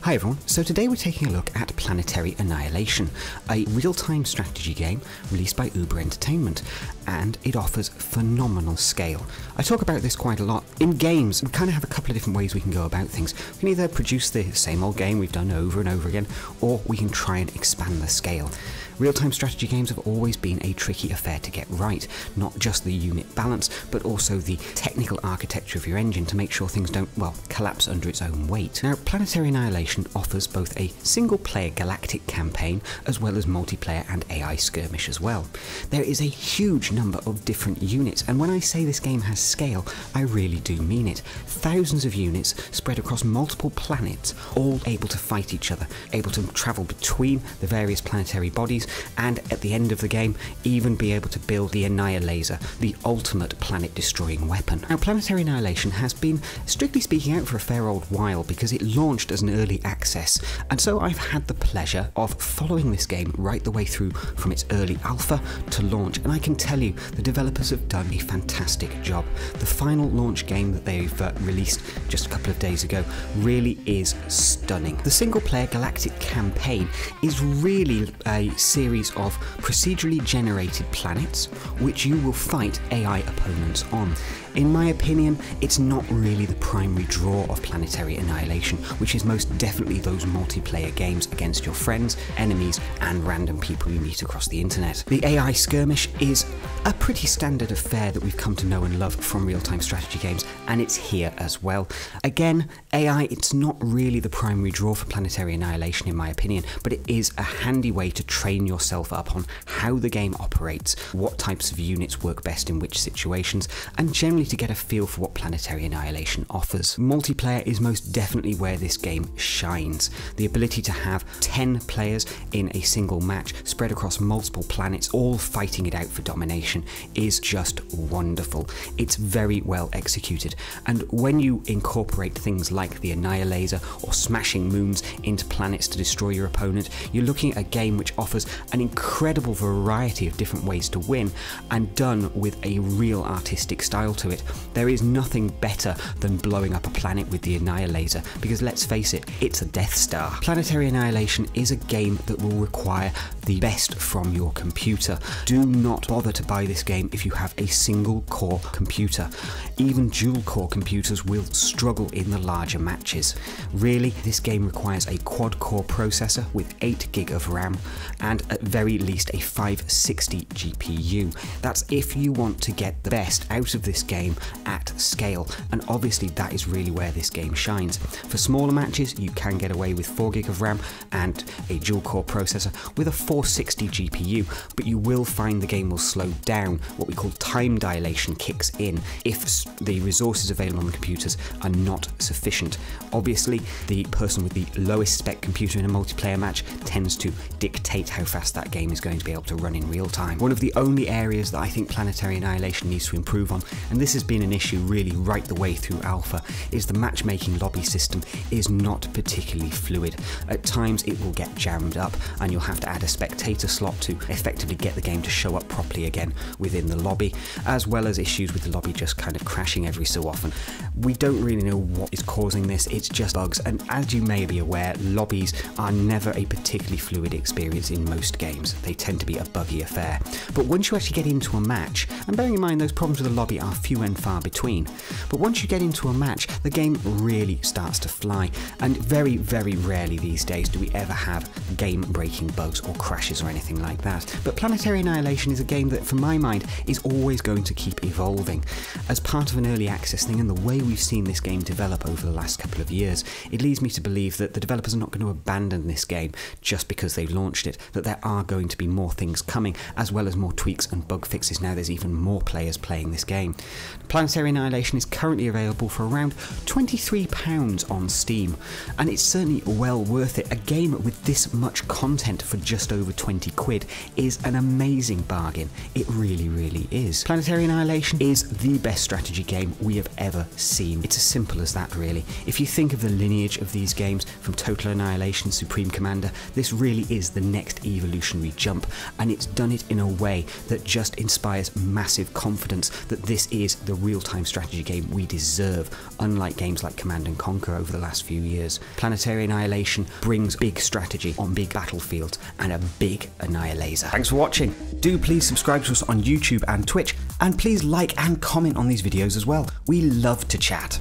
Hi everyone, so today we're taking a look at Planetary Annihilation, a real-time strategy game released by Uber Entertainment, and it offers phenomenal scale. I talk about this quite a lot. In games, we kind of have a couple of different ways we can go about things. We can either produce the same old game we've done over and over again, or we can try and expand the scale. Real-time strategy games have always been a tricky affair to get right, not just the unit balance, but also the technical architecture of your engine to make sure things don't, well, collapse under its own weight. Now, Planetary Annihilation offers both a single-player Galactic Campaign, as well as multiplayer and AI Skirmish as well. There is a huge number of different units, and when I say this game has scale, I really do mean it. Thousands of units spread across multiple planets, all able to fight each other, able to travel between the various planetary bodies, and at the end of the game even be able to build the Annihilator, the ultimate planet-destroying weapon. Now, Planetary Annihilation has been, strictly speaking, out for a fair old while because it launched as an early access, and so I've had the pleasure of following this game right the way through from its early alpha to launch, and I can tell you the developers have done a fantastic job. The final launch game that they've released just a couple of days ago really is stunning. The single-player Galactic Campaign is really a series of procedurally generated planets which you will fight AI opponents on. In my opinion, it's not really the primary draw of Planetary Annihilation, which is most definitely those multiplayer games against your friends, enemies, and random people you meet across the internet. The AI Skirmish is a pretty standard affair that we've come to know and love from real-time strategy games, and it's here as well. Again, AI, it's not really the primary draw for Planetary Annihilation in my opinion, but it is a handy way to train yourself up on how the game operates, what types of units work best in which situations, and generally to get a feel for what Planetary Annihilation offers. Multiplayer is most definitely where this game shines. The ability to have 10 players in a single match spread across multiple planets, all fighting it out for domination, is just wonderful. It's very well executed, and when you incorporate things like the Annihilator or smashing moons into planets to destroy your opponent, you're looking at a game which offers an incredible variety of different ways to win, and done with a real artistic style to it. There is nothing better than blowing up a planet with the Annihilator, because let's face it, it's a Death Star. Planetary Annihilation is a game that will require the best from your computer. Do not bother to buy this game if you have a single core computer. Even dual core computers will struggle in the larger matches. Really, this game requires a quad core processor with 8 GB of RAM and at very least a 560 GPU. That's if you want to get the best out of this game at scale, and obviously that is really where this game shines. For smaller matches you can get away with 4 GB of RAM and a dual core processor with a 460 GPU, but you will find the game will slow down. What we call time dilation kicks in if the resources available on the computers are not sufficient. Obviously the person with the lowest spec computer in a multiplayer match tends to dictate how fast that game is going to be able to run in real time. One of the only areas that I think Planetary Annihilation needs to improve on, and this has been an issue really right the way through alpha, is the matchmaking lobby system is not particularly fluid. At times it will get jammed up and you'll have to add a spectator slot to effectively get the game to show up properly again within the lobby, as well as issues with the lobby just kind of crashing every so often. We don't really know what is causing this, it's just bugs, and as you may be aware, lobbies are never a particularly fluid experience in most games. They tend to be a buggy affair. But once you actually get into a match, and bearing in mind those problems with the lobby are few and far between, but once you get into a match, the game really starts to fly, and very, very rarely these days do we ever have game-breaking bugs or crashes or anything like that. But Planetary Annihilation is a game that, for my mind, is always going to keep evolving. As part of an early access thing, and the way we've seen this game develop over the last couple of years, it leads me to believe that the developers are not going to abandon this game just because they've launched it, that there are going to be more things coming, as well as more tweaks and bug fixes now there's even more players playing this game. Planetary Annihilation is currently available for around £23 on Steam, and it's certainly well worth it. A game with this much content for just over 20 quid is an amazing bargain. It really, really is. Planetary Annihilation is the best strategy game we have ever seen. It's as simple as that, really. If you think of the lineage of these games, from Total Annihilation, Supreme Commander, this really is the next evolutionary jump, and it's done it in a way that just inspires massive confidence that this is the real-time strategy game we deserve, unlike games like Command & Conquer over the last few years. Planetary Annihilation brings big strategy on big battlefields and a big annihilator. Thanks for watching. Do please subscribe to us on YouTube and Twitch, and please like and comment on these videos as well. We love to chat.